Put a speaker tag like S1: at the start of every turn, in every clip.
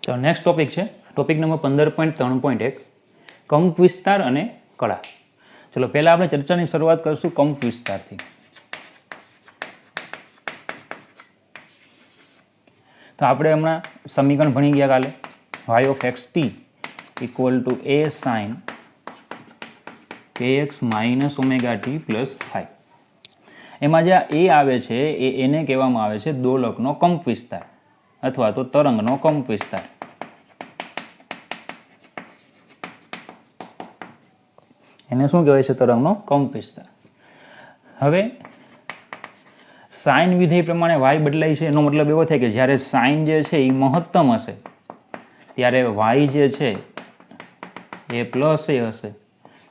S1: તો next topic છે topic number 15.3.1 કંપ વિસ્તાર અને કળા. ચલો પહેલાં આપણે ચર્ચાની શરૂઆત કરીશું કંપ વિસ્તારથી. તો આપણે હમણાં સમીકરણ ભણી ગયા કાલે y of xt equal to a sin kx minus omega t plus phi. એમાં જે a આવે છે એને કહેવામાં આવે છે દોલકનો કંપ વિસ્તાર અથવા તો તરંગનો કંપ વિસ્તાર. એને શું કહેવાય છે? તરંગનો કંપ વિસ્તાર. હવે સાઇન વિધેય પ્રમાણે y બદલાય છે. એનો મતલબ એવો થાય કે જ્યારે સાઇન જે છે એ મહત્તમ હશે ત્યારે y જે છે એ પ્લસ એ હશે,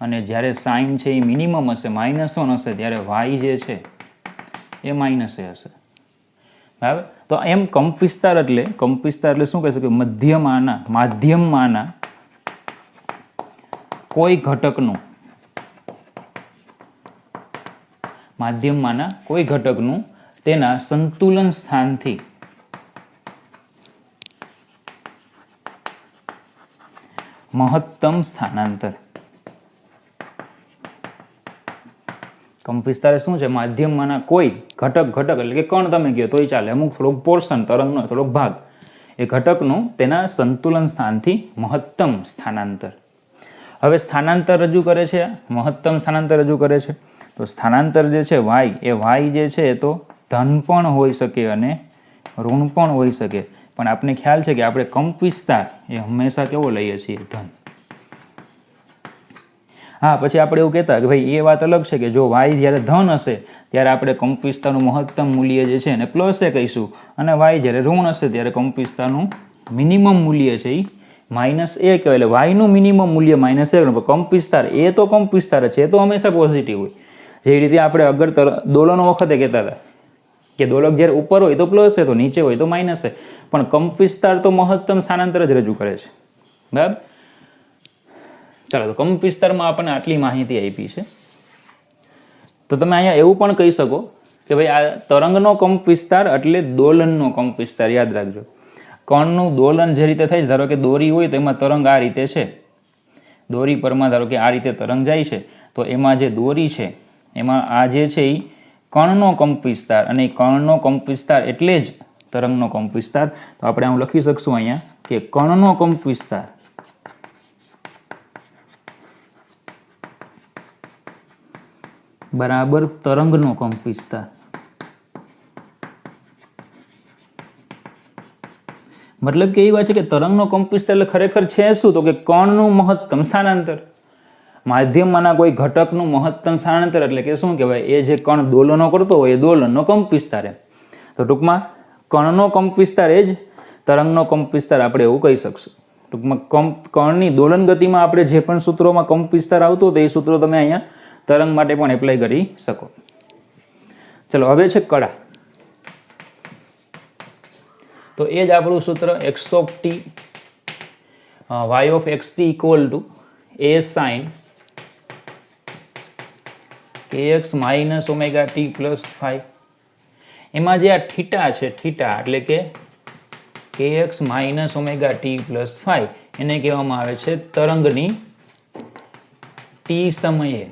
S1: અને જ્યારે સાઇન છે એ મિનિમમ હશે -1 હશે ત્યારે y જે છે એ માઇનસ એ હશે. બરાબર. તો એમ કંપ વિસ્તાર એટલે શું કહે છે કે માધ્યમમાંના કોઈ ઘટકનું તેના સંતુલન સ્થાનથી મહત્તમ સ્થાનાંતર. કંપ વિસ્તાર શું છે? માધ્યમમાંના કોઈ ઘટક એટલે કે કણ તમે કહો તોય ચાલે, અમુક થોડોક પોર્શન તરંગનો થોડોક ભાગ, એ ઘટકનું તેના સંતુલન સ્થાનથી મહત્તમ સ્થાનાંતર. હવે સ્થાનાંતર રજૂ કરે છે, મહત્તમ સ્થાનાંતર રજૂ કરે છે. તો સ્થાનાંતર જે છે y જે છે એ તો ધન પણ હોઈ શકે અને ઋણ પણ હોઈ શકે, પણ આપણે ખ્યાલ છે કે આપણે કંપ વિસ્તાર એ હંમેશા કેવો લઈએ છીએ? ધન. હા, પછી આપણે એવું કહેતા કે ભાઈ એ વાત અલગ છે કે જો y જ્યારે ધન હશે ત્યારે આપણે કંપ વિસ્તારનું મહત્તમ મૂલ્ય જે છે એને પ્લસ એ કહીશું, અને y જ્યારે ઋણ હશે ત્યારે કંપ વિસ્તારનું મિનિમમ મૂલ્ય છે એ -a કહેવાય. એટલે yનું મિનિમમ મૂલ્ય -a. કંપ વિસ્તાર એ તો કંપ વિસ્તાર છે, એ તો હંમેશા પોઝિટિવ હોય. જે રીતે આપણે અગર દોલનો વખતે કહેતા હતા કે દોલક જ્યારે ઉપર હોય તો પ્લસ છે, તો નીચે હોય તો માઇનસ છે, પણ કંપ વિસ્તાર તો મહત્તમ સ્થાનાંતર જ રજૂ કરે છે. બરાબર. ચાલો, તો કંપ વિસ્તારમાં આપણને આટલી માહિતી આપી છે. તો તમે અહીંયા એવું પણ કહી શકો કે ભાઈ આ તરંગનો કંપ વિસ્તાર એટલે દોલનનો કંપ વિસ્તાર. યાદ રાખજો, કણનું દોલન જે રીતે થાય છે, ધારો કે દોરી હોય તો એમાં તરંગ આ રીતે છે, દોરી પરમાં ધારો કે આ રીતે તરંગ જાય છે, તો એમાં જે દોરી છે એમાં આ જે છે એ કણનો કંપ વિસ્તાર, અને કણનો કંપ વિસ્તાર એટલે જ તરંગનો કંપ વિસ્તાર. તો આપણે આમ લખી શકશું અહીંયા કે કણનો કંપ વિસ્તાર બરાબર તરંગનો કંપ વિસ્તાર. મતલબ કે એવી વાત છે કે તરંગનો કંપ વિસ્તાર એટલે ખરેખર છે શું? તો કે કણનું મહત્તમ સ્થાનાંતર. માધ્યમમાંના કોઈ ઘટકનું મહત્તમ સ્થાનાંતર એટલે કે શું કહેવાય? એ જે કણ દોલનો કરતો હોય એ દોલનનો કંપ વિસ્તાર. તો ટૂંકમાં કણનો કંપ વિસ્તાર એ જ તરંગનો કંપ વિસ્તાર, આપણે એવું કહી શકશું. ટૂંકમાં કણની દોલન ગતિમાં આપણે જે પણ સૂત્રોમાં કંપ વિસ્તાર આવતો હતો એ સૂત્રો તમે અહીંયા તરંગ માટે પણ એપ્લાય કરી શકો. ચલો, હવે છે કળા. તો એ જ આપણું સૂત્ર x of t y of xt equal to a sin kx minus omega t plus phi. એમાં જે આ થીટા છે, થીટા એટલે કે kx minus omega t plus phi, એને કહેવામાં આવે છે તરંગની t સમયે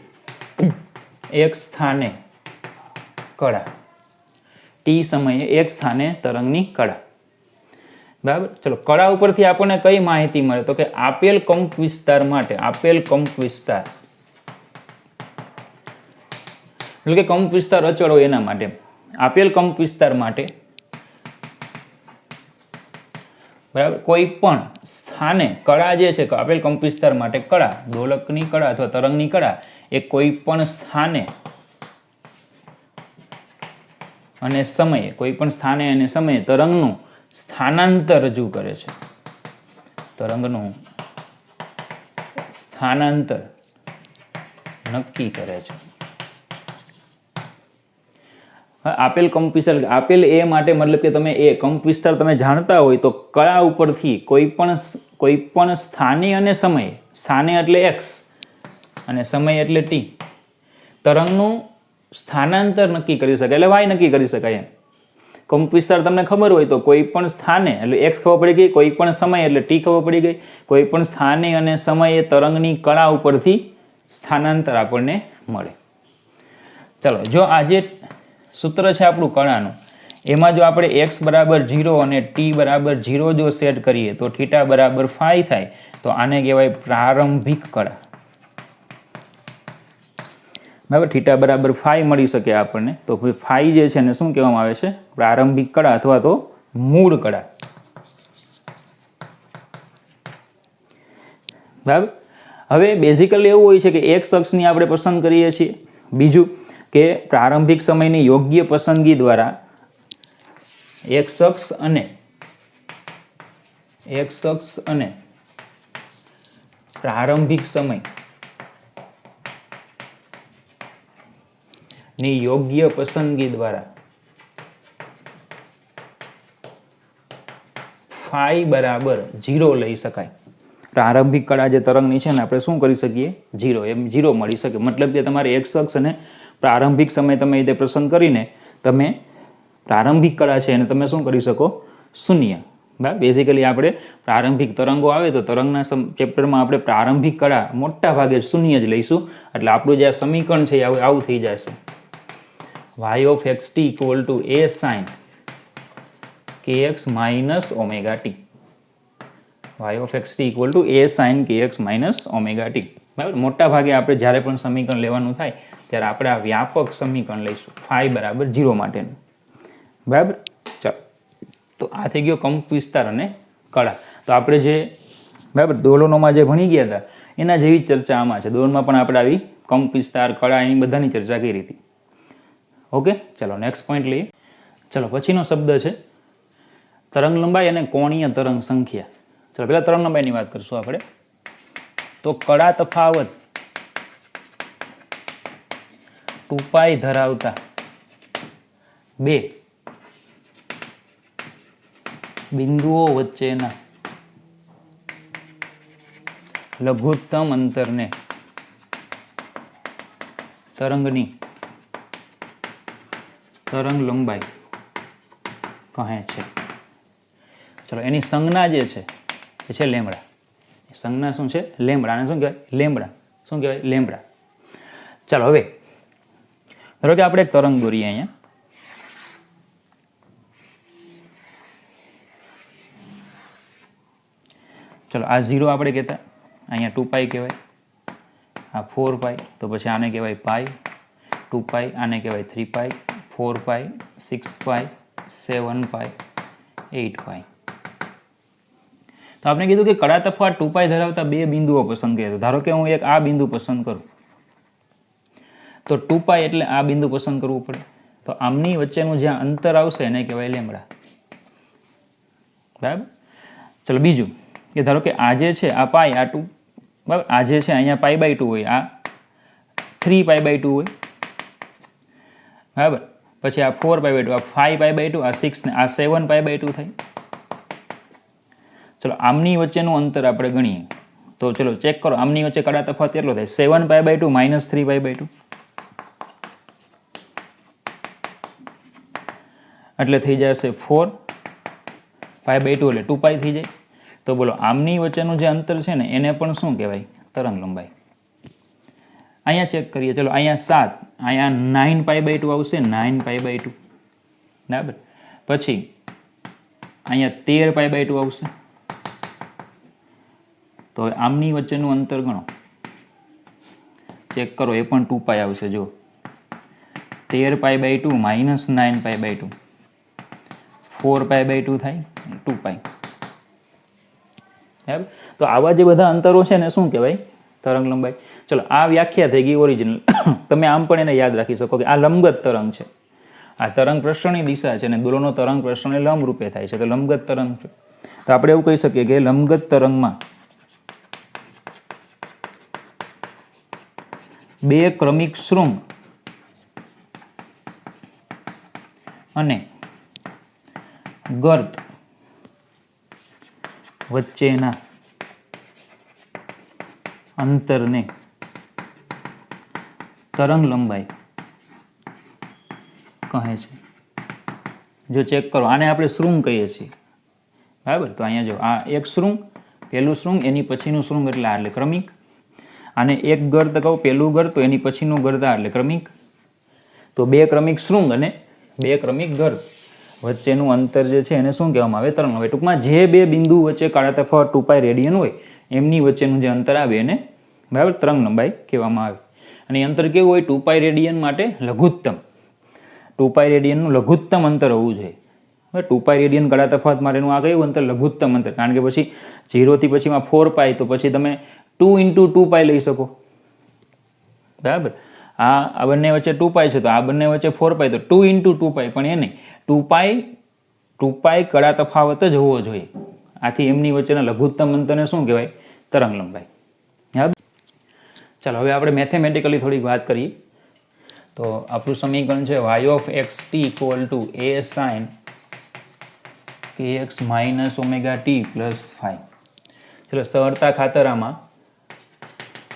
S1: એક સ્થાને કળા. t સમયે એક સ્થાને તરંગની કળા. બરાબર. ચલો, કળા ઉપરથી આપણને કઈ માહિતી મળે? તો કે આપેલ કંપ વિસ્તાર માટે, આપેલ કંપ વિસ્તાર એટલે કે કંપ વિસ્તાર અચળ હોય એના માટે, આપેલ કંપ વિસ્તાર માટે બરાબર કોઈ પણ સ્થાને કળા જે છે, આપેલ કંપ વિસ્તાર માટે કળા, દોલકની કળા અથવા તરંગની કળા એ કોઈ પણ સ્થાને અને સમયે, કોઈ પણ સ્થાને અને સમયે તરંગનું સ્થાનાંતર રજૂ કરે છે. તરંગનું સ્થાનાંતર નક્કી કરે છે. આપેલ કંપ વિસ્તાર, આપેલ એ માટે મતલબ કે તમે એ કંપ વિસ્તાર તમે જાણતા હોય તો કળા ઉપરથી કોઈ પણ સ્થાને અને સમયે, સ્થાને એટલે x અને સમય એટલે t, તરંગનું સ્થાનાંતર નક્કી કરી શકાય, એટલે y નક્કી કરી શકાય એમ. કંપ વિસ્તાર તમને ખબર હોય તો કોઈ પણ સ્થાને એટલે x ખબર પડી ગઈ, કોઈ પણ સમય એટલે t ખબર પડી ગઈ, કોઈ પણ સ્થાને અને સમયે તરંગની કળા ઉપરથી સ્થાનાંતર આપણને મળે. ચલો, જો આ જે સૂત્ર છે આપણું કળાનું, એમાં જો આપણે x બરાબર 0 અને t બરાબર 0 જો સેટ કરીએ તો થીટા બરાબર ફાઈ થાય, તો આને કહેવાય પ્રારંભિક કળા. બરાબર, થીટા બરાબર ફાઈ મળી શકે આપણને, તો ફાઈ જે છે એને શું કહેવામાં આવે છે? પ્રારંભિક કળા અથવા તો મૂળ કળા. બરાબર. હવે બેઝિકલી એવું હોય છે કે x અક્ષની આપણે પસંદ કરીએ છીએ. બીજું કે પ્રારંભિક સમયની યોગ્ય પસંદગી દ્વારા x અક્ષ અને પ્રારંભિક સમય ની યોગ્ય પસંદગી દ્વારા ફાઈ બરાબર 0 લઈ શકાય. પ્રારંભિક કળા જે તરંગની છે ને આપણે શું કરી શકીએ? 0, એમ 0 મળી શકે. મતલબ કે તમારે x અક્ષ અને પ્રારંભિક સમય તમે રીતે પસંદ કરીને તમે પ્રારંભિક કળા છે એને તમે શું કરી શકો? શૂન્ય. બરાબર. બેઝિકલી આપણે પ્રારંભિક તરંગો આવે તો તરંગના ચેપ્ટરમાં આપણે પ્રારંભિક કળા મોટા ભાગે શૂન્ય જ લઈશું. એટલે આપણું જે આ સમીકરણ છે એ આવું થઈ જશે. y of xt equal to a sin kx minus omega t. y of xt equal to a sin kx minus omega t. બરાબર. મોટા ભાગે આપણે જ્યારે પણ સમીકરણ લેવાનું થાય ત્યારે આપણે આ વ્યાપક સમીકરણ લઈશું ફાઈ બરાબર 0 માટેનું. બરાબર. ચાલો, તો આ થઈ ગયો કંપ વિસ્તાર અને કળા. તો આપણે જે બરાબર દોલનોમાં જે ભણી ગયા હતા એના જેવી ચર્ચા આમાં છે. દોલનમાં પણ આપણે આવી કંપ વિસ્તાર, કળા, એની બધાની ચર્ચા કરી હતી. ઓકે, ચલો નેક્સ્ટ પોઈન્ટ લઈએ. ચલો, પછીનો શબ્દ છે તરંગ લંબાઈ અને કોણીય તરંગ સંખ્યા. ચલો, પહેલા તરંગ લંબાઈની વાત કરશું આપણે. તો કળા તફાવત 2π ધરાવતા બે બિંદુઓ વચ્ચેના લઘુત્તમ અંતરને તરંગની તરંગ લંબાઈ કહે છે. ચલો, એની સંજ્ઞા જે છે એ છે લેમ્બડા. સંજ્ઞા શું છે? લેમ્બડા. અને શું કહેવાય? લેમ્બડા. શું કહેવાય? લેમ્બડા. ચાલો, હવે ધારો કે આપણે એક તરંગ દોરીએ અહીંયા. ચલો, આ 0 આપણે કહેતા, અહીંયા 2π કહેવાય, આ 4π, તો પછી આને કહેવાય પાઈ. 2π આને કહેવાય 3π, 4π, 6π, 7π, 8π. તો આપણે કીધું કે કળા તફાવત 2π ધરાવતા બે બિંદુઓ પસંદ કરીએ. ધારો કે હું એક આ બિંદુ પસંદ કરું તો 2π એટલે આ બિંદુ પસંદ કરવું પડે. તો આમની વચ્ચેનું જ્યાં અંતર આવશે એને કહેવાય લેમ્બડા. બરાબર. ચલો, બીજું કે ધારો કે આ જે છે આ પાઈ, આ 2, બરાબર, આ જે છે અહીંયા π/2 હોય, આ 3π/2 હોય. બરાબર. પછી આ 4π/2, આ 5π/2, આ 6 ને આ 7π/2 થાય. ચલો, આમની વચ્ચેનું અંતર આપણે ગણીએ તો ચલો ચેક કરો, આમની વચ્ચે કળા તફાવત કેટલો થાય? 7π/2 minus 3π/2 એટલે થઈ જશે 4π/2 એટલે 2π થઈ જાય. તો બોલો, આમની વચ્ચેનું જે અંતર છે ને એને પણ શું કહેવાય? તરંગ લંબાઈ. અહીંયા ચેક કરીએ. ચલો, અહીંયા 7, અહીંયા 9π/2 આવશે, 9π/2. બરાબર. પછી અહીંયા 13π/2 આવશે. તો હવે આમની વચ્ચેનું અંતર ગણો, ચેક કરો, એ પણ 2π આવશે. જો 13π/2 minus 9π/2, 4π/2 થાય, 2π. બરાબર. તો આવા જે બધા અંતરો છે ને શું કહેવાય? તરંગ લંબાઈ. ચલો, આ વ્યાખ્યા થઈ ગઈ ઓરિજિનલ. તમે આમ પણ એને યાદ રાખી શકો કે આ લંબગત તરંગ છે. આ તરંગ પ્રસરણની દિશા છે અને દોલનો તરંગ પ્રસરણને લંબ રૂપે થાય છે, તો લંબગત તરંગ છે. તો આપણે એવું કહી શકીએ કે લંબગત તરંગમાં બે ક્રમિક શૃંગ અને ગર્ત વચ્ચેના અંતરને તરંગ લંબાઈ કહે છે. જો ચેક કરો, આને આપણે શૃંગ કહીએ છીએ, બરાબર. તો અહીંયા જો આ એક શૃંગ, પહેલું શૃંગ, એની પછીનું શૃંગ એટલે આ, એટલે ક્રમિક. આને એક ગર્ત કહું, પહેલું ગર્ત, તો એની પછીનું ગર્ત એટલે ક્રમિક. તો બે ક્રમિક શૃંગ અને બે ક્રમિક ગર્ત વચ્ચેનું અંતર જે છે એને શું કહેવામાં આવે? તરંગ લંબાઈ. ટૂંકમાં જે બે બિંદુ વચ્ચે કાળા તફાવત 2π રેડિયન હોય એમની વચ્ચેનું જે અંતર આવે એને, બરાબર, તરંગ લંબાઈ કહેવામાં આવે. અને એ અંતર કેવું હોય? 2π રેડિયન માટે લઘુત્તમ, 2π રેડિયનનું લઘુત્તમ અંતર હોવું જોઈએ. 2π રેડિયન કાળા તફાવત માટેનું આ કયું અંતર? લઘુત્તમ અંતર. કારણ કે પછી 0 થી પછીમાં 4π, તો પછી તમે 2 × 2π લઈ શકો, બરાબર. આ બંને વચ્ચે 2π છે તો આ બંને વચ્ચે 4π, તો 2 × 2π. પણ એ નહીં, 2π કળા તફાવત જ હોવો જોઈએ. આથી એમની વચ્ચેના લઘુત્તમ અંતરને શું કહેવાય? તરંગ લંબાઈ. બરાબર. ચાલો હવે આપણે મેથેમેટિકલી થોડીક વાત કરીએ. તો આપણું સમીકરણ છે y of xt = a sin kx - ωt + phi. ચલો સરળતા ખાતર આમાં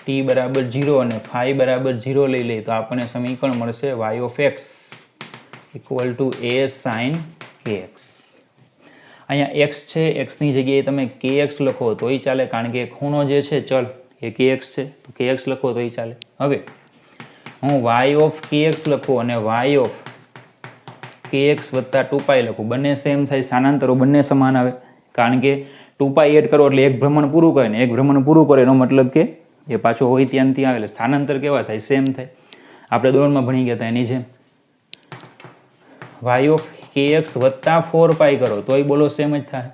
S1: t બરાબર 0 અને phi બરાબર 0 લઈ લઈએ તો આપણને સમીકરણ મળશે y of x = a sin kx. અહીંયા x છે, xની જગ્યાએ તમે kx લખો તોય ચાલે, કારણ કે ખૂણો જે છે ચલ એ kx છે, તો kx લખો તોય ચાલે. હવે હું y of kx લખું અને y of kx + 2π લખું, બંને સેમ થાય, સ્થાનાંતરો બંને સમાન આવે. કારણ કે 2π એડ કરો એટલે એક ભ્રમણ પૂરું કરે ને એક ભ્રમણ પૂરું કરે એનો મતલબ કે એ પાછો હોય ત્યાં આવે, એટલે સ્થાનાંતર કેવા થાય? સેમ થાય. આપણે દોડમાં ભણી ગયા હતા એની જેમ. y of kx + 4π કરો તોય બોલો સેમ જ થાય.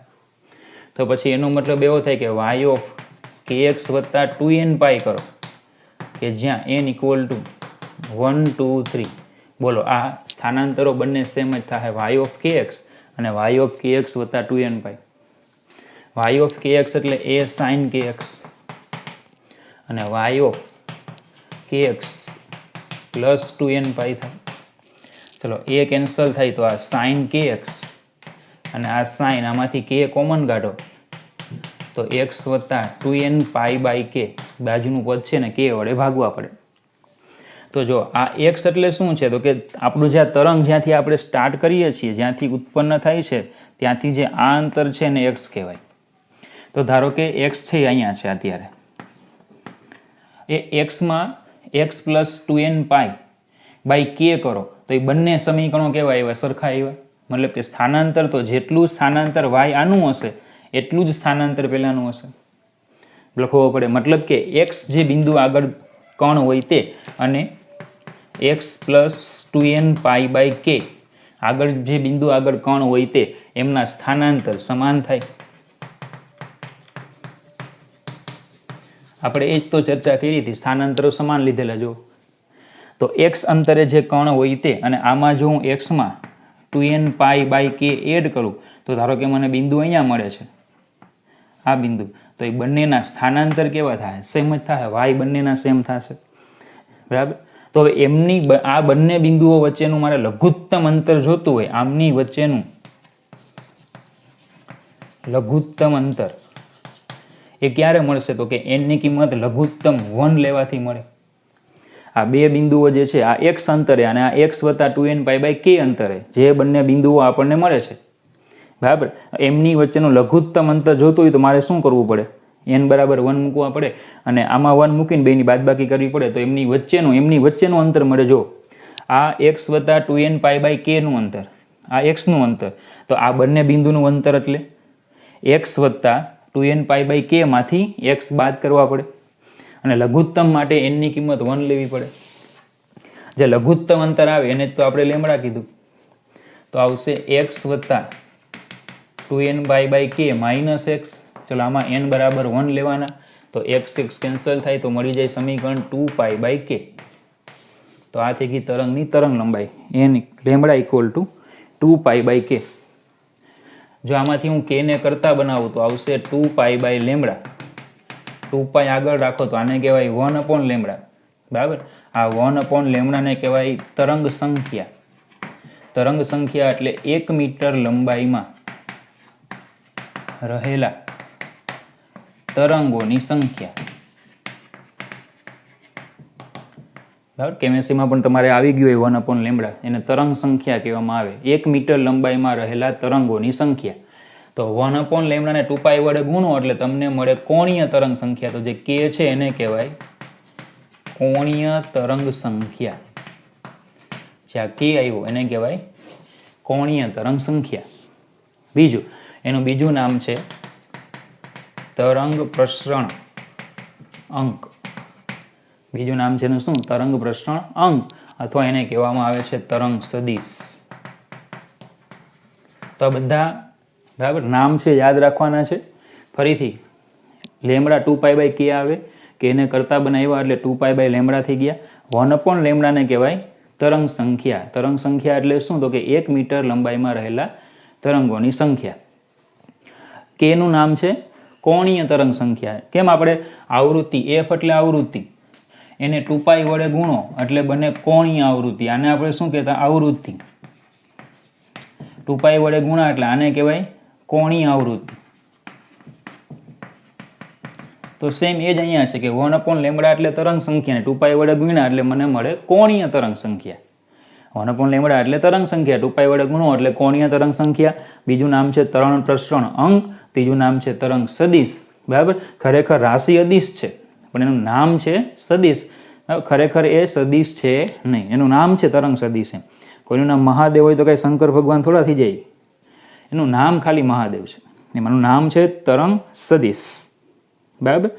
S1: તો પછી એનો મતલબ એવો થાય કે y of kx + 2nπ કરો, કે જ્યાં n = 1 2 3. બોલો આ સ્થાનાંતરો બંને સેમ જ થાય, y of kx અને y of kx + 2nπ. y of kx એટલે a sin kx અને y of kx + 2nπ થાય. ચલો એ કેન્સલ થાય તો આ sin kx અને આ sin, આમાંથી k કોમન કાઢો તો x + 2nπ/k, બાજુનું પદ છે ને k વડે ભાગવા પડે. તો જો આ x એટલે શું છે? તો કે આપણું જે તરંગ જ્યાંથી આપણે સ્ટાર્ટ કરીએ છીએ, જ્યાંથી ઉત્પન્ન થાય છે ત્યાંથી જે આ અંતર છે ને x કહેવાય. તો ધારો કે x છે અહીંયા છે અત્યારે, એ xમાં x + 2nπ/k કરો તો એ બંને સમીકરણો કેવા આવ્યા? સરખા આવ્યા. મતલબ કે સ્થાનાંતર તો જેટલું સ્થાનાંતર y આનું હશે એટલું જ સ્થાનાંતર પેલાનું હશે, લખવો પડે. મતલબ કે x જે બિંદુ આગળ કણ હોય તે અને x + 2nπ/k આગળ જે બિંદુ આગળ કણ હોય તે એમના સ્થાનાંતર સમાન થાય. આપણે એ જ તો ચર્ચા કરી હતી, સ્થાનાંતરો સમાન લીધેલા. જો તો x અંતરે જે કણ હોય તે, અને આમાં જો હું xમાં 2nπ/k એડ કરું તો ધારો કે મને બિંદુ અહીંયા મળે છે, આ બિંદુ, તો એ બંનેના સ્થાનાંતર કેવા થાય? સેમ જ થાય, y બંનેના સેમ થશે, બરાબર. તો હવે એમની આ બંને બિંદુઓ વચ્ચેનું મારે લઘુત્તમ અંતર જોતું હોય, આમની વચ્ચેનું લઘુત્તમ અંતર એ ક્યારે મળશે? તો કે n ની કિંમત લઘુત્તમ 1 લેવાથી મળે. આ બે બિંદુઓ જે છે આ x અંતરે અને આ x + 2nπ/k અંતરે જે બંને બિંદુઓ આપણને મળે છે, બરાબર, એમની વચ્ચેનું લઘુત્તમ અંતર જોતું હોય તો મારે શું કરવું પડે? n = 1 મૂકવા પડે અને આમાં 1 મૂકીને બેની બાદબાકી કરવી પડે તો એમની વચ્ચેનું અંતર મળે. જો આ x + 2nπ/k નું અંતર, આ x નું અંતર, તો આ બંને બિંદુનું અંતર એટલે x + 2nπ/k માંથી x બાદ કરવા પડે અને લઘુત્તમ માટે n ની કિંમત 1 લેવી પડે. જે લઘુત્તમ અંતર આવે એને જ તો આપણે લેમડા કીધું. તો આવશે x + 2nπ/k - x. ચલો આમાં n = 1 લેવાના, તો x કેન્સલ થાય તો મળી જાય સમીકરણ 2π/k. તો આ થઈ ગઈ તરંગની તરંગ લંબાઈ, λ = 2π/k. જો આમાંથી હું k ને કરતા બનાવું તો આવશે 2π/λ. 2π આગળ રાખો તો આને કહેવાય 1/λ, બરાબર. આ 1/λ ને કહેવાય તરંગ સંખ્યા. તરંગ સંખ્યા એટલે 1 મીટર લંબાઈમાં રહેલા તરંગોની સંખ્યા, બરાબર. કેમેસ્ટ્રીમાં પણ તમારે આવી ગયું હોય 1/λ, એને તરંગ સંખ્યા કહેવામાં આવે. 1 મીટર લંબાઈમાં રહેલા તરંગોની સંખ્યા. તો 1/λ ને 2π વડે ગુણો એટલે તમને મળે કોણીય તરંગ સંખ્યા. તો જે k છે એને કહેવાય કોણીય તરંગ સંખ્યા. જ્યાં k આવ્યો એને કહેવાય કોણીય તરંગ સંખ્યા. બીજું, એનું બીજું નામ છે તરંગ પ્રસરણ અંક. બીજું નામ છે એનું શું? તરંગ પ્રસરણ અંક, અથવા એને કહેવામાં આવે છે તરંગ સદિશ. તો બધા બરાબર નામ છે, યાદ રાખવાના છે. ફરીથી લેમડા 2π/k આવે કે એને કરતા બનાવ્યા એટલે 2π/λ થઈ ગયા. 1/λ ને કહેવાય તરંગ સંખ્યા. તરંગ સંખ્યા એટલે શું? તો કે 1 મીટર લંબાઈમાં રહેલા તરંગોની સંખ્યા. k નું નામ છે કોણીય તરંગ સંખ્યા. કેમ? આપણે આવૃત્તિ, f એટલે આવૃત્તિ, એને 2π વડે ગુણો એટલે બને કોણીય આવૃત્તિ. આને આપણે શું કહેતા? આવૃત્તિ. 2π વડે ગુણા એટલે આને કહેવાય કોણીય આવૃત્તિ. તો સેમ એ જ અહીંયા છે કે 1/λ એટલે તરંગ સંખ્યા ને 2π વડે ગુણ્યા એટલે મને મળે કોણીય તરંગ સંખ્યા. 1/λ એટલે તરંગ સંખ્યા, 2π વડે ગુણો એટલે કોણીય તરંગ સંખ્યા. બીજું નામ છે તરંગ પ્રસરણ અંક, ત્રીજું નામ છે તરંગ સદિશ. બરાબર. ખરેખર રાશિ અદિશ છે પણ એનું નામ છે સદિશ. ખરેખર એ સદિશ છે નહીં, એનું નામ છે તરંગ સદિશ. કોઈનું નામ મહાદેવ હોય તો કઈ શંકર ભગવાન થોડા થઈ જાય. એનું નામ ખાલી મહાદેવ છે, એનું નામ છે તરંગ સદિશ. બરાબર.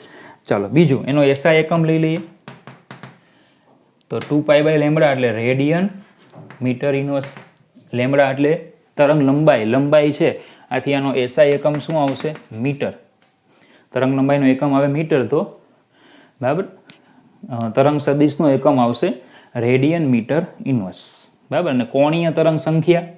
S1: ચાલો બીજું, એનો એસઆઈ એકમ લઈ લઈએ. તો 2π/λ એટલે રેડિયન મીટર ઇન્વર્સ. લેમડા એટલે તરંગ લંબાઈ, લંબાઈ છે. આથી આનો એસઆઈ એકમ શું આવશે? મીટર. તરંગ લંબાઈનો એકમ આવે મીટર. તો બરાબર તરંગ સદિશનો એકમ આવશે રેડિયન મીટર ઇન્વર્સ. બરાબર. અને કોણીય તરંગ સંખ્યા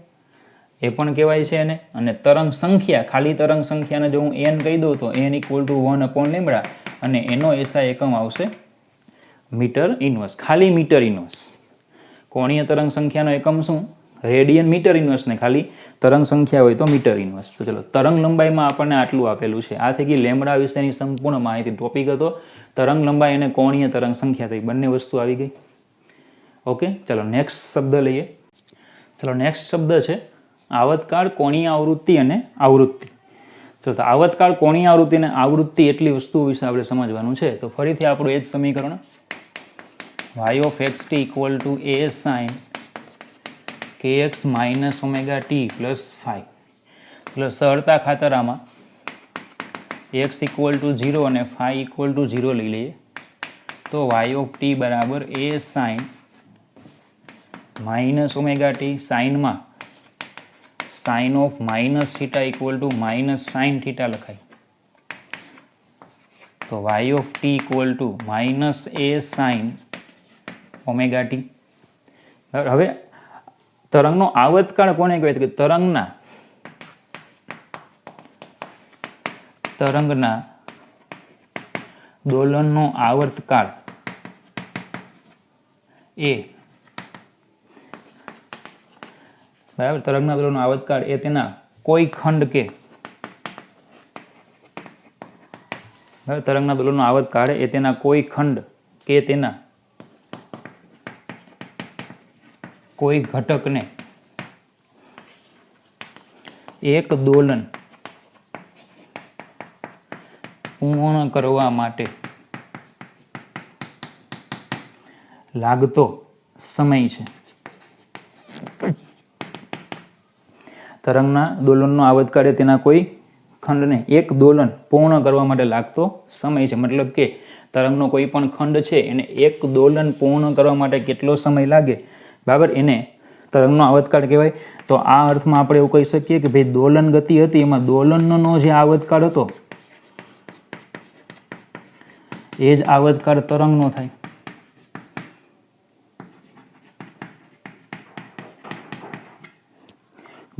S1: એ પણ કહેવાય છે એને. અને તરંગ સંખ્યા, ખાલી તરંગ સંખ્યાને જો હું n કહી દઉં તો n = 1/λ અને એનો એસઆઈ એકમ આવશે મીટર ઇન્વર્સ, ખાલી મીટર ઇન્વર્સ. કોણીય તરંગ સંખ્યાનો એકમ શું? રેડિયન મીટર ઇન્વર્સ, ને ખાલી તરંગ સંખ્યા હોય તો મીટર ઇન્વર્સ. તો ચલો, તરંગ લંબાઈમાં આપણને આટલું આપેલું છે. આ થઈ ગઈ લેમડા વિશેની સંપૂર્ણ માહિતી. ટોપિક હતો તરંગ લંબાઈ અને કોણીય તરંગ સંખ્યા. થઈ બંને વસ્તુ આવી ગઈ. ઓકે, ચલો નેક્સ્ટ શબ્દ લઈએ. ચલો નેક્સ્ટ શબ્દ છે આવતકાળ, કોણીય આવૃત્તિ અને આવૃત્તિ. તો આવતકાળ, કોણીય આવૃત્તિ અને આવૃત્તિ એટલી વસ્તુઓ વિશે આપણે સમજવાનું છે. તો ફરીથી આપણું એ જ સમીકરણ y of xt = a sin kx - ωt + phi. એટલે સરળતા ખાતર આમાં x = 0 અને phi = 0 લઈ લઈએ. તો y of t બરાબર a sin -ωt, સાઇનમાં sin of -θ = -sin θ લખાય. તો y of t = -a sin ωt. હવે તરંગનો આવતકાળ કોને કહેવાય? કે તરંગના દોલનનો આવર્તકાળ એ બરાબર. તરંગના દોલનનો આવર્તકાળ એ તેના કોઈ ખંડ કે બરાબર. તરંગના દોલનનો આવર્તકાળ એ તેના કોઈ ખંડ કે તેના કોઈ ઘટકને એક દોલન પૂર્ણ કરવા માટે લાગતો સમય છે. તરંગના દોલનનો આવતકાળ એ તેના કોઈ ખંડને એક દોલન પૂર્ણ કરવા માટે લાગતો સમય છે. મતલબ કે તરંગનો કોઈ પણ ખંડ છે એને એક દોલન પૂર્ણ કરવા માટે કેટલો સમય લાગે, બરાબર, એને તરંગનો આવતકાળ કહેવાય. તો આ અર્થમાં આપણે એવું કહી શકીએ કે ભાઈ દોલન ગતિ હતી, એમાં દોલનનો જે આવતકાળ હતો એ જ આવતકાળ તરંગનો થાય.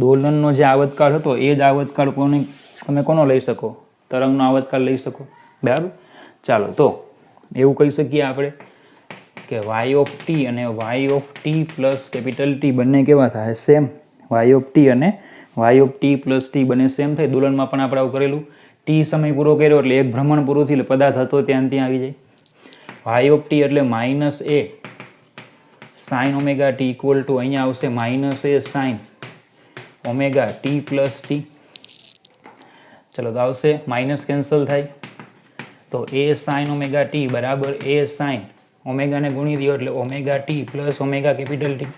S1: દોલનનો જે આવતકાળ હતો એ જ આવતકાળ તમે કોનો લઈ શકો? તરંગનો આવતકાળ લઈ શકો. બરાબર. ચાલો, તો એવું કહી શકીએ આપણે કે y of t અને y of t plus T બંને કેવા થાય? સેમ. y of t અને y of t plus t બંને સેમ થાય. દોલનમાં પણ આપણે આવું કરેલું. t સમય પૂરો કર્યો એટલે એક ભ્રમણ પૂરું થયું એટલે પદાર્થ હતો ત્યાં આવી જાય. y of t એટલે -a sine omega T equal to અહીંયા આવશે minus A sine omega T plus T. ચલો તો આવશે માઇનસ કેન્સલ થાય તો એ સાઇન ઓમેગા ટી બરાબર એ સાઇન ઓમેગાને ગુણી દો એટલે omega T plus omega capital T.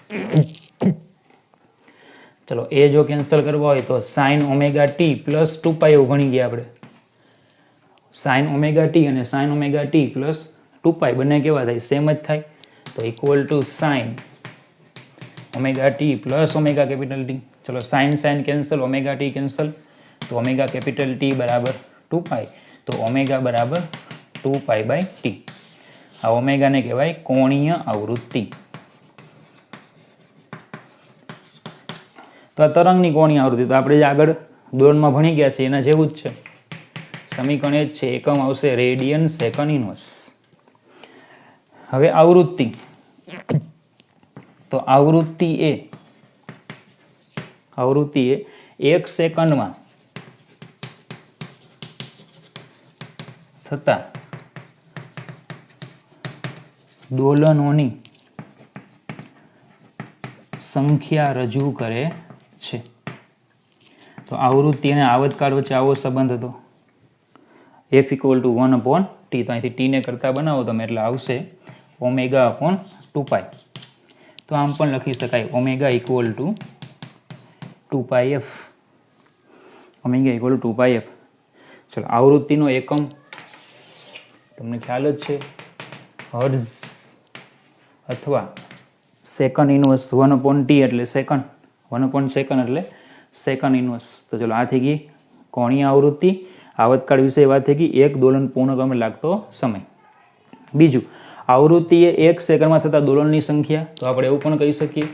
S1: ચલો એ જો કેન્સલ કરવા હોય તો સાઇન ઓમેગા ટી પ્લસ 2π એવું ભણી ગયા આપણે. સાઇન ઓમેગા ટી અને સાઇન ઓમેગા ટી પ્લસ 2π બંને કેવા થાય? સેમ જ થાય. તો equal to sine omega T plus omega capital T. ચલો sine sine cancel, omega T cancel, તો ઓમેગા કેપિટલ ટી બરાબર 2π. તો ઓમેગા બરાબર 2π/t. આ ઓમેગાને કહેવાય કોણીય આવૃત્તિ. તો આ તરંગની કોણીય આવૃત્તિ તો આપણે જે આગળ દોડમાં ભણી ગયા છે એના જેવું જ છે. સમીકરણ એ જ છે. એકમ આવશે રેડિયન સેકન્ડ ઇનવર્સ. હવે આવૃત્તિ, તો આવૃત્તિ એ 1 સેકન્ડમાં થતા દોલનોની સંખ્યા રજૂ કરે છે. તો આવૃત્તિ અને આવર્તકાળ વચ્ચે આવો સંબંધ હતો, f = 1/t. તો અહીંથી t ને કરતા બનાવો તમે એટલે આવશે ω/2π. તો આમ પણ લખી શકાય omega equal to 2πf. Omega equal to 2πf. ચલો આવૃત્તિનો એકમ તમને ખ્યાલ જ છે, હર્ટ્ઝ અથવા સેકન્ડ ઇનવર્સ. 1/t એટલે સેકન્ડ, 1/સેકન્ડ એટલે સેકન્ડ ઇનવર્સ. તો ચલો આ થઈ ગઈ કોણીય આવૃત્તિ. આવર્તકાળ વિશે વાત થઈ ગઈ, એક દોલન પૂર્ણ કરવા લાગતો સમય. બીજું, આવૃત્તિ એ 1 સેકન્ડમાં થતા દોલનની સંખ્યા. તો આપણે એવું પણ કહી શકીએ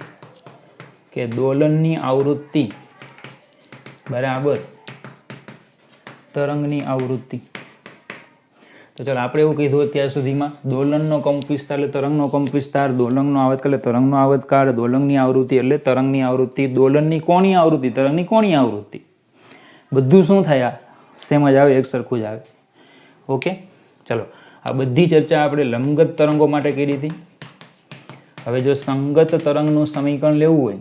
S1: કે દોલનની આવૃત્તિ બરાબર તરંગની આવૃત્તિ. તો ચાલો આપણે એવું કીધું અત્યાર સુધીમાં દોલનનો કંપવિસ્તાર એટલે તરંગનો કંપવિસ્તાર, દોલનનો આવર્તકાળ એટલે તરંગનો આવર્તકાળ, દોલનની આવૃત્તિ એટલે તરંગની આવૃત્તિ, દોલનની કોણીય આવૃત્તિ તરંગની કોણીય આવૃત્તિ. બધું શું થાય? સેમ જ આવે, એક સરખું જ આવે. ઓકે, ચલો આ બધી ચર્ચા આપણે લંબગત તરંગો માટે કરી હતી. હવે જો સંગત તરંગનું સમીકરણ લેવું હોય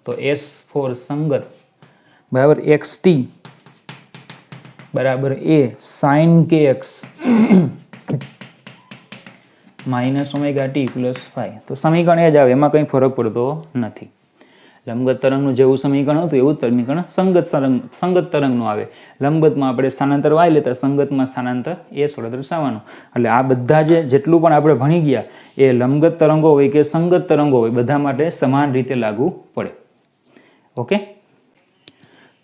S1: તો S ફોર સંગત બરાબર xt બરાબર a sin kx minus omega T plus 5. તો સમીકરણ એ જ આવે, એમાં કંઈ ફરક પડતો નથી. લંબગત તરંગનું જેવું સમીકરણ હતું એવું જ સમીકરણ સંગત તરંગનું આવે. લંબગતમાં આપણે સ્થાનાંતર y લેતા, સંગતમાં સ્થાનાંતર s વડે દર્શાવવાનું. એટલે આ બધા જેટલું પણ આપણે ભણી ગયા એ લંબગત તરંગો હોય કે સંગત તરંગો હોય બધા માટે સમાન રીતે લાગુ પડે. ઓકે,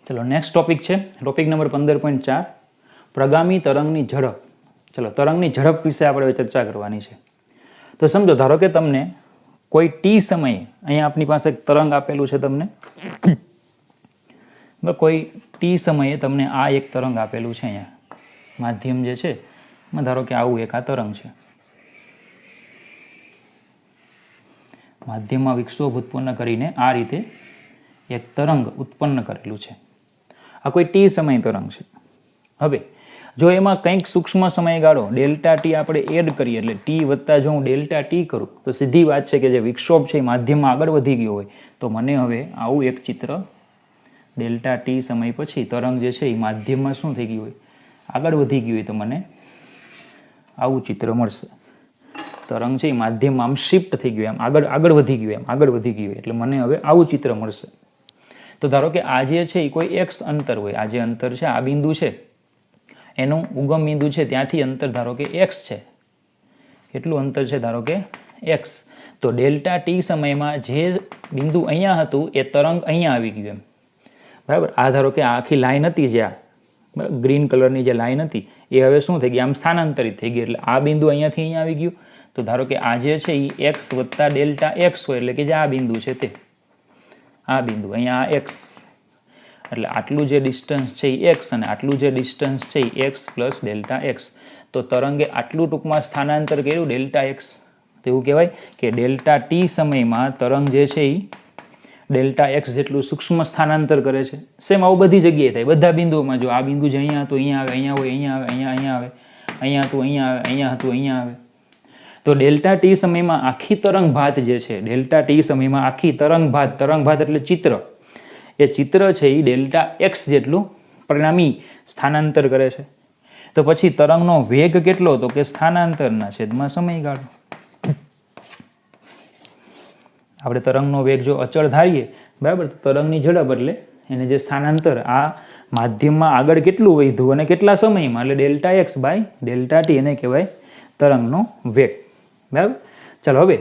S1: ચલો નેક્સ્ટ ટોપિક છે ટોપિક નંબર 15.4 પ્રગામી તરંગની ઝડપ. ચલો તરંગની ઝડપ વિશે આપણે ચર્ચા કરવાની છે. તો સમજો, ધારો કે તમને કોઈ ટી સમયે અહીંયા આપણી પાસે એક તરંગ આપેલું છે તમને, કોઈ ટી સમયે તમને આ એક તરંગ આપેલું છે. અહીંયા માધ્યમ જે છે એમાં ધારો કે આવું એક આ તરંગ છે. માધ્યમમાં વિક્ષોભ ઉત્પન્ન કરીને આ રીતે એક તરંગ ઉત્પન્ન કરેલું છે. આ કોઈ ટી સમય તરંગ છે. હવે જો એમાં કંઈક સૂક્ષ્મ સમયગાળો ડેલ્ટા ટી આપણે એડ કરીએ એટલે ટી વત્તા જો હું ડેલ્ટા ટી કરું તો સીધી વાત છે કે જે વિક્ષોભ છે એ માધ્યમમાં આગળ વધી ગયો હોય તો મને હવે આવું એક ચિત્ર ડેલ્ટા ટી સમય પછી તરંગ જે છે એ માધ્યમમાં શું થઈ ગયું હોય? આગળ વધી ગયું હોય તો મને આવું ચિત્ર મળશે. તરંગ છે એ માધ્યમમાં આમ શિફ્ટ થઈ ગયું, એમ આગળ વધી ગયું એટલે મને હવે આવું ચિત્ર મળશે. તો ધારો કે આ જે છે એ કોઈ x અંતર હોય, આ જે અંતર છે આ બિંદુ છે એનું ઉગમ બિંદુ છે ત્યાંથી અંતર ધારો કે x છે. કેટલું અંતર છે? ધારો કે x. તો ડેલ્ટા ટી સમયમાં જે બિંદુ અહીંયા હતું એ તરંગ અહીંયા આવી ગયું એમ, બરાબર. આ ધારો કે આખી લાઈન હતી જે આ ગ્રીન કલરની જે લાઈન હતી એ હવે શું થઈ ગઈ? આમ સ્થાનાંતરિત થઈ ગઈ. એટલે આ બિંદુ અહીંયાથી અહીંયા આવી ગયું. તો ધારો કે આ જે છે એ x વત્તા ડેલ્ટા x હોય એટલે કે જે આ બિંદુ છે તે આ બિંદુ અહીંયા આ x, એટલે આટલું જે ડિસ્ટન્સ છે એ x અને આટલું જે ડિસ્ટન્સ છે એ x પ્લસ ડેલ્ટા x. તો તરંગે આટલું ટૂંકમાં સ્થાનાંતર કર્યું ડેલ્ટા x. તો એવું કહેવાય કે ડેલ્ટા ટી સમયમાં તરંગ જે છે એ ડેલ્ટા x જેટલું સૂક્ષ્મ સ્થાનાંતર કરે છે. સેમ આવું બધી જગ્યાએ થાય, બધા બિંદુઓમાં. જો આ બિંદુ જે અહીંયા હતું અહીંયા આવે, અહીંયા હોય, અહીંયા આવે, અહીંયા આવે, અહીંયા હતું અહીંયા આવે, અહીંયા હતું અહીંયા આવે. તો ડેલ્ટા ટી સમયમાં આખી તરંગ ભાત જે છે, ડેલ્ટા ટી સમયમાં આખી તરંગ ભાત એટલે ચિત્ર, એ ચિત્ર છે એ ડેલ્ટા એક્સ જેટલું પરિણામી સ્થાનાંતર કરે છે. તો પછી તરંગનો વેગ કેટલો? તો કે સ્થાનાંતરના છેદમાં સમયગાળો. આપણે તરંગનો વેગ જો અચળ ધારીએ, બરાબર, તો તરંગની ઝડપ એટલે એને જે સ્થાનાંતર આ માધ્યમમાં આગળ કેટલું વધ્યું અને કેટલા સમયમાં, એટલે delta x by delta t, એને કહેવાય તરંગનો વેગ. બરાબર. ચાલો, હવે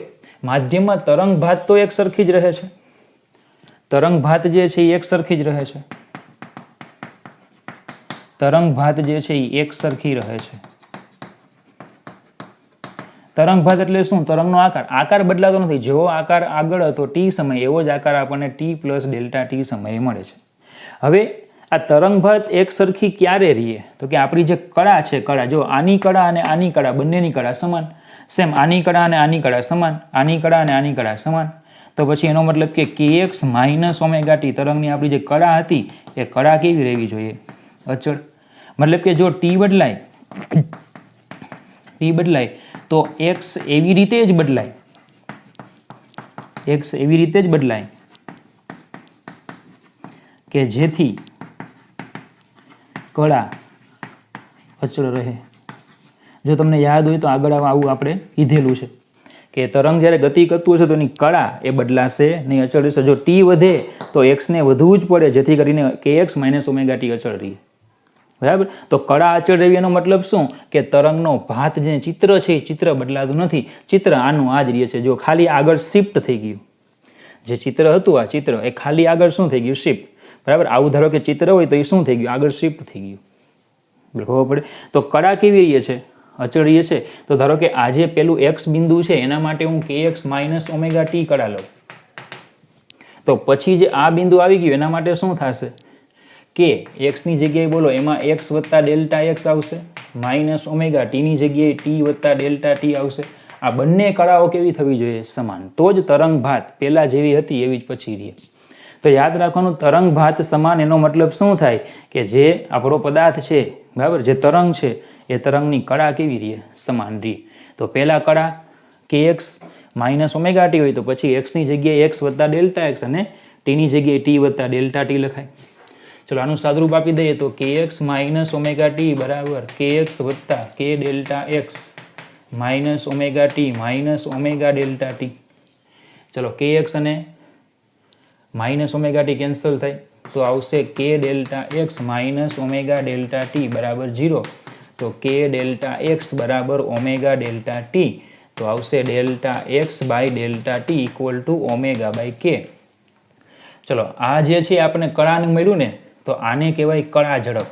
S1: માધ્યમમાં તરંગ ભાત તો એક સરખી જ રહે છે. તરંગ ભાત જે છે એ એક સરખી જ રહે છે. તરંગ ભાત જે છે એ એક સરખી રહે છે. તરંગ ભાત એટલે શું? તરંગનો આકાર બદલાતો નથી. જેવો આકાર આગળ હતો ટી સમય, એવો જ આકાર આપણને ટી પ્લસ ડેલ્ટા ટી સમયે મળે છે. હવે આ તરંગ ભાત એક સરખી ક્યારે રહીએ? તો કે આપણી જે કળા છે, કળા જો આની કળા અને આની કળા બંનેની કળા સમાન, સેમ આની કળા અને આની કળા સમાન, આની કળા અને આની કળા સમાન, તો પછી એનો મતલબ કે kx માઇનસ ઓમેગા ટી તરંગની આપણી જે કળા હતી એ કળા કેવી રહેવી જોઈએ? અચળ. મતલબ કે જો ટી બદલાય તો x એવી રીતે જ બદલાય, x એવી રીતે જ બદલાય કે જેથી કળા અચળ રહે. જો તમને યાદ હોય તો આગળ આવું આપણે કીધેલું છે કે તરંગ જ્યારે ગતિ કરતું હશે તો એની કળા એ બદલાશે નહીં, અચળ રહેશે. જો ટી વધે તો એક્સને વધવું જ પડે જેથી કરીને kx માઇનસ ઓમેગા ટી અચળ રહે. બરાબર. તો કળા અચળ રહેવી એનો મતલબ શું? કે તરંગનો ભાત જે ચિત્ર છે એ ચિત્ર બદલાતું નથી. ચિત્ર આનું આ જ રહે છે. જો ખાલી આગળ શિફ્ટ થઈ ગયું, જે ચિત્ર હતું આ ચિત્ર એ ખાલી આગળ શું થઈ ગયું? શિફ્ટ. બરાબર. આવું ધારો કે ચિત્ર હોય તો એ શું થઈ ગયું? આગળ શિફ્ટ થઈ ગયું. ખબર પડે. તો કળા કેવી રહે છે? અચળ રહે છે. તો ધારો કે આ જે પેલું એક્સ બિંદુ છે એના માટે હું kx માઇનસ ઓમેગા ટી કળા લઉં, તો પછી જે આ બિંદુ આવી ગયું એના માટે શું થશે? કે એક્સની જગ્યાએ બોલો એમાં એક્સ વત્તા ડેલ્ટા એક્સ આવશે, માઇનસ ઓમેગા ટીની જગ્યાએ ટી વત્તા ડેલ્ટા ટી આવશે. આ બંને કળાઓ કેવી થવી જોઈએ? સમાન. તો જ તરંગ ભાત પહેલા જેવી હતી એવી જ પછી રહે. તો યાદ રાખવાનું, તરંગ ભાત સમાન એનો મતલબ શું થાય? કે જે આપણો પદાર્થ છે, બરાબર, જે તરંગ છે એ તરંગની કળા કેવી રહે? સમાન રહે. તો પહેલા કળા kx માઇનસ ઓમેગા ટી હોય તો પછી એક્સની જગ્યાએ એક્સ વત્તા ડેલ્ટા એક્સ અને ટીની જગ્યાએ ટી વત્તા ડેલ્ટા ટી લખાય. ચલો આનું સાદુરૂપ આપી દઈએ તો kx માઇનસ ઓમેગા ટી બરાબર kx વત્તા k delta x minus omega t minus omega delta t. ચલો kx અને માઇનસ ઓમેગા ટી કેન્સલ થાય તો આવશે k delta x minus omega delta t બરાબર 0. તો k ડેલ્ટા એક્સ બરાબર ઓમેગા ડેલ્ટા ટી, તો આવશે delta x by delta t equal to omega by k. ચલો આ જે છે આપણે કળાનું મળ્યું ને, તો આને કહેવાય કળા ઝડપ.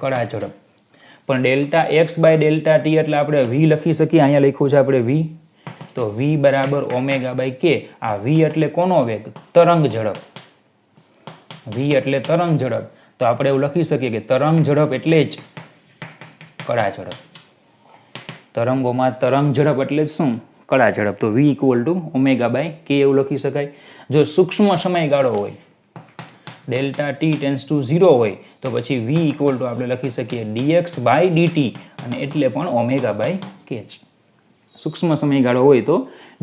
S1: કળા ઝડપ. પણ delta x by delta t એટલે આપણે v લખી શકીએ. અહીંયા લખ્યું છે આપણે v, તો v બરાબર ઓમેગા બાય કે. આ v એટલે કોનો વેગ? તરંગ ઝડપ. v એટલે તરંગ ઝડપ. તો આપણે એવું લખી શકીએ કે તરંગ ઝડપ એટલે જ કળા ઝડપ. તરંગોમાં તરંગ ઝડપ એટલે શું? કળા ઝડપ. તો v equal to omega by k એવું લખી શકાય. જો સૂક્ષ્મ સમયગાળો હોય, ડેલ્ટા ટી ટેન્સ ટુ 0 હોય, તો પછી v ઇક્વલ ટુ આપણે લખી શકીએ dx બાય dt, અને એટલે પણ ઓમેગા બાય કે જ. સૂક્ષ્મ સમયગાળો હોય તો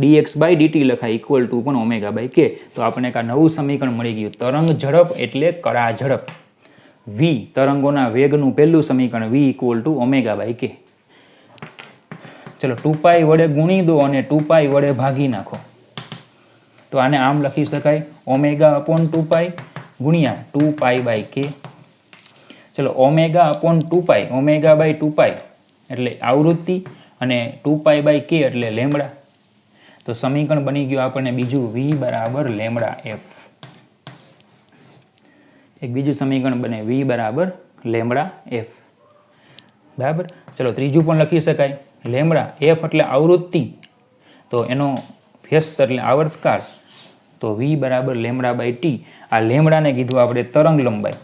S1: dx બાય dt લખાય ઇક્વલ ટુ પણ ઓમેગા બાય કે. તો આપણને એક નવું સમીકરણ મળી ગયું. તરંગ ઝડપ એટલે કળા ઝડપ. v તરંગોના વેગનું પહેલું સમીકરણ v equal to omega by k. ચલો 2π વડે ગુણી દો અને 2π વડે ભાગી નાખો. તો આને આમ લખી શકાય ઓમેગા અપોન 2π ગુણ્યા 2π બાય કે. ચલો ઓમેગા અપોન 2π, ઓમેગા બાય 2π એટલે આવૃત્તિ અને 2π બાય કે એટલે લેમડા. તો સમીકરણ બની ગયું આપણને બીજું v બરાબર લેમડા એફ. એક બીજું સમીકરણ બને v બરાબર લેમડા એફ. બરાબર. ચલો ત્રીજું પણ લખી શકાય લેમડા એફ એટલે આવૃત્તિ, તો એનો વ્યસ્ત એટલે આવર્તકાળ, તો v બરાબર લેમડા બાય ટી. આ લેમડાને કીધું આપણે તરંગ લંબાઈ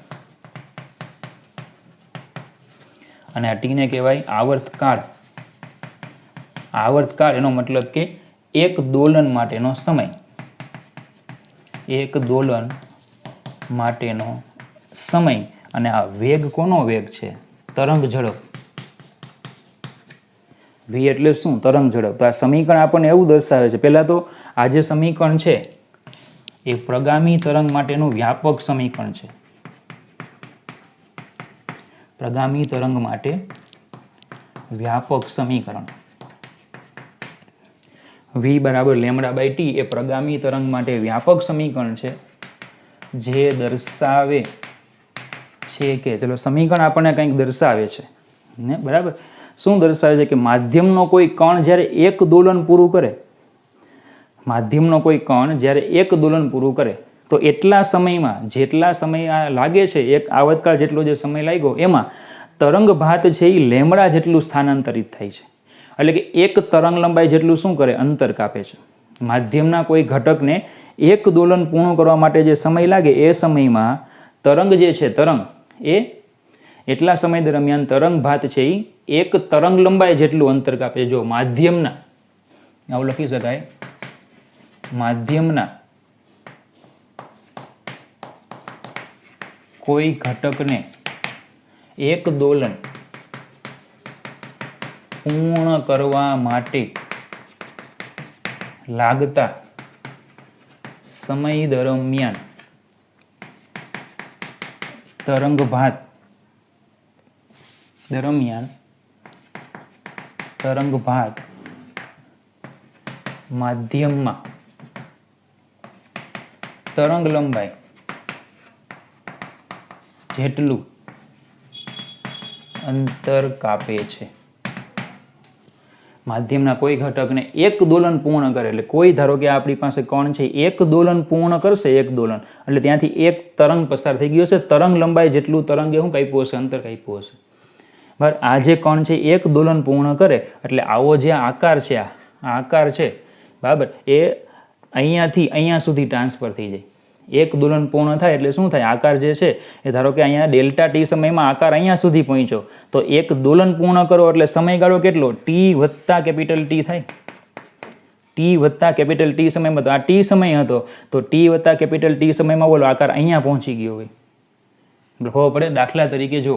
S1: અને આ ટીને કહેવાય આવર્તકાળ. આવર્તકાળ એનો મતલબ કે એક દોલન માટેનો સમય. એક દોલન માટેનો સમય. અને આ વેગ કોનો વેગ છે? તરંગ ઝડપ. v એટલે શું? તરંગ ઝડપ. તો આ સમીકરણ આપણને એવું દર્શાવે છે. પહેલાં તો આ જે સમીકરણ છે એ પ્રગામી તરંગ માટેનું વ્યાપક સમીકરણ છે. પ્રગામી તરંગ માટે વ્યાપક સમીકરણ v બરાબર λ/t એ પ્રગામી તરંગ માટે વ્યાપક સમીકરણ છે જે દર્શાવે છે કે ચલો સમીકરણ આપણને કંઈક દર્શાવે છે ને, બરાબર. શું દર્શાવે છે? કે માધ્યમનો કોઈ કણ જ્યારે એક દોલન પૂરું કરે, માધ્યમનો કોઈ કણ જ્યારે એક દોલન પૂરું કરે તો એટલા સમયમાં જેટલા સમય લાગે છે, એક આવતકાળ જેટલો જે સમય લાગ્યો એમાં તરંગ ભાત છે એ લેમડા જેટલું સ્થાનાંતરિત થાય છે. એટલે કે એક તરંગ લંબાઈ જેટલું શું કરે? અંતર કાપે છે. માધ્યમના કોઈ ઘટકને એક દોલન પૂર્ણ કરવા માટે જે સમય લાગે એ સમયમાં તરંગ જે છે, તરંગ એ એટલા સમય દરમિયાન તરંગ ભાત છે એ એક તરંગ લંબાઈ જેટલું અંતર કાપે. જો માધ્યમના, આવું લખી શકાય, માધ્યમના કોઈ ઘટકને એક દોલન પૂર્ણ કરવા માટે લાગતા સમય દરમિયાન તરંગ ભાત માધ્યમમાં તરંગ લંબાઈ જેટલું અંતર કાપે છે. માધ્યમના કોઈ ઘટકને એક દોલન પૂર્ણ કરે, એટલે કોઈ ધારો કે આપણી પાસે કણ છે એક દોલન પૂર્ણ કરશે, એક દોલન એટલે ત્યાંથી એક તરંગ પસાર થઈ ગયો છે, તરંગ લંબાઈ જેટલું તરંગે શું કાપ્યું હશે? અંતર કાપ્યું હશે. બરાબર. આ જે કણ છે એક દોલન પૂર્ણ કરે એટલે આવો જે આકાર છે, આ આકાર છે, બરાબર, એ અહીંયાથી અહીંયા સુધી ટ્રાન્સફર થઈ જાય. એક દોલન પૂર્ણ થાય એટલે શું થાય? આકાર જે છે એ ધારો કે અહીંયા ડેલ્ટા ટી સમયમાં આકાર અહીંયા સુધી પહોંચ્યો તો એક દોલન પૂર્ણ કરો એટલે સમયગાળો કેટલો? ટી વત્તા કેપિટલ ટી થાય. ટી વત્તા કેપિટલ ટી સમયમાં તો આ ટી સમય હતો તો ટી વત્તા કેપિટલ ટી સમયમાં બોલો આકાર અહીંયા પહોંચી ગયો હોય. ખબર પડે? દાખલા તરીકે જો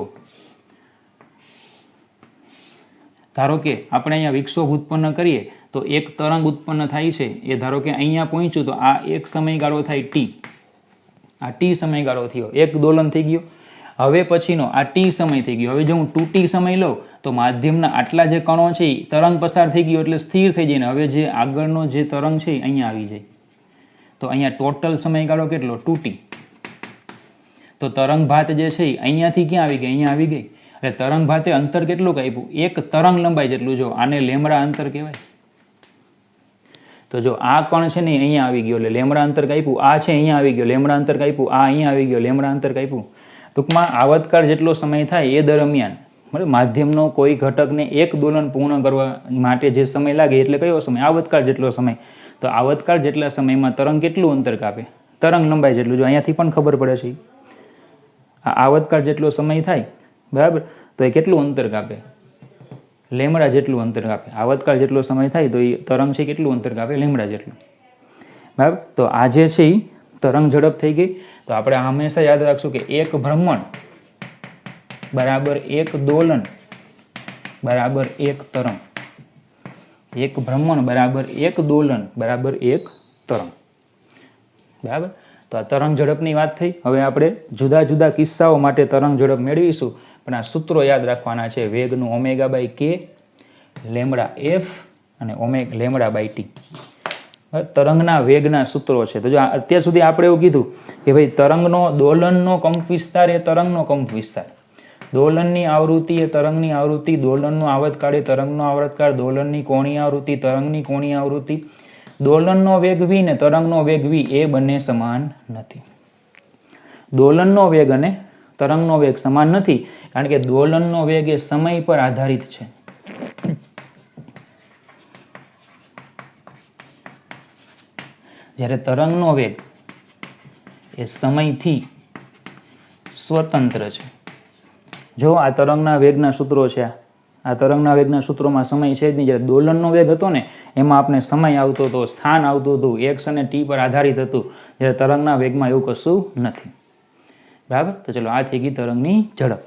S1: ધારો કે આપણે અહીંયા વિક્ષોભ ઉત્પન્ન કરીએ તો એક તરંગ ઉત્પન્ન થાય છે, એ ધારો કે અહીંયા પહોંચ્યું તો આ એક સમયગાળો થાય ટી. આ ટી સમયગાળો થયો, એક દોલન થઈ ગયું. હવે પછીનો આ ટી સમય થઈ ગયો. હવે જો હું 2t સમય લઉં તો માધ્યમના આટલા જે કણો છે એ તરંગ પસાર થઈ ગયો એટલે સ્થિર થઈ જાય ને હવે જે આગળનો જે તરંગ છે એ અહીંયા આવી જાય. તો અહીંયા ટોટલ સમયગાળો કેટલો? 2t. તો તરંગ ભાત જે છે એ અહીંયાથી ક્યાં આવી ગઈ? અહીંયા આવી ગઈ. એટલે તરંગ ભાતે અંતર કેટલું કાપ્યું? એક તરંગ લંબાઈ જેટલું. જો આને લેમડા અંતર કહેવાય. તો જો આ કણ છે ને અહીંયા આવી ગયો એટલે લેમડા અંતર કાપ્યું. આ છે અહીંયા આવી ગયો, લેમડા અંતર કાપ્યું. આ અહીંયા આવી ગયો, લેમડા અંતર કાપ્યું. ટૂંકમાં આવતકાળ જેટલો સમય થાય એ દરમિયાન બરાબર માધ્યમનો કોઈ ઘટકને એક દોલન પૂર્ણ કરવા માટે જે સમય લાગે એટલે કયો સમય? આવતકાળ જેટલો સમય. તો આવતકાળ જેટલા સમયમાં તરંગ કેટલું અંતર કાપે? તરંગ લંબાઈ જેટલું. જો અહીંયાથી પણ ખબર પડે છે આ આવતકાળ જેટલો સમય થાય, બરાબર, તો એ કેટલું અંતર કાપે? લેમડા જેટલું અંતર કાપે. આવતકાળ જેટલો સમય થાય તો એ તરંગ છે કેટલું અંતર કાપે? લેમડા જેટલું. બરાબર. તો આ જે છે એ તરંગ ઝડપ થઈ ગઈ. તો આપણે હંમેશા યાદ રાખશું કે એક ભ્રમણ બરાબર એક દોલન બરાબર એક તરંગ. એક ભ્રમણ બરાબર એક દોલન બરાબર એક તરંગ. બરાબર. તો આ તરંગ ઝડપની વાત થઈ. હવે આપણે જુદા જુદા કિસ્સાઓ માટે તરંગ ઝડપ મેળવીશું, પણ આ સૂત્રો યાદ રાખવાના છે. વેગનું ω/k, લેમડા f અને λ/t. તરંગના વેગના સૂત્રો છે. તો જો અત્યાર સુધી આપણે એવું કીધું કે ભાઈ તરંગનો દોલનનો કંપ વિસ્તાર એ તરંગનો કંપ વિસ્તાર, દોલનની આવૃત્તિ એ તરંગની આવૃત્તિ, દોલનનો આવતકાળ એ તરંગનો આવતકાળ, દોલનની કોણીય આવૃત્તિ તરંગની કોણીય આવૃત્તિ, દોલનનો વેગ v ને તરંગનો વેગ v એ બંને સમાન નથી. દોલનનો વેગ અને તરંગનો વેગ સમાન નથી કારણ કે દોલનનો વેગ એ સમય પર આધારિત છે. જ્યારે તરંગનો વેગ એ સમયથી સ્વતંત્ર છે. જો આ તરંગના વેગના સૂત્રો છે, આ તરંગના વેગના સૂત્રોમાં સમય છે જ નહીં. જ્યારે દોલનનો વેગ હતો ને એમાં આપણે સમય આવતો હતો, સ્થાન આવતું હતું, x અને t પર આધારિત હતું. જ્યારે તરંગના વેગમાં એવું કશું નથી. બરાબર. તો ચલો આ થઈ ગઈ તરંગની ઝડપ.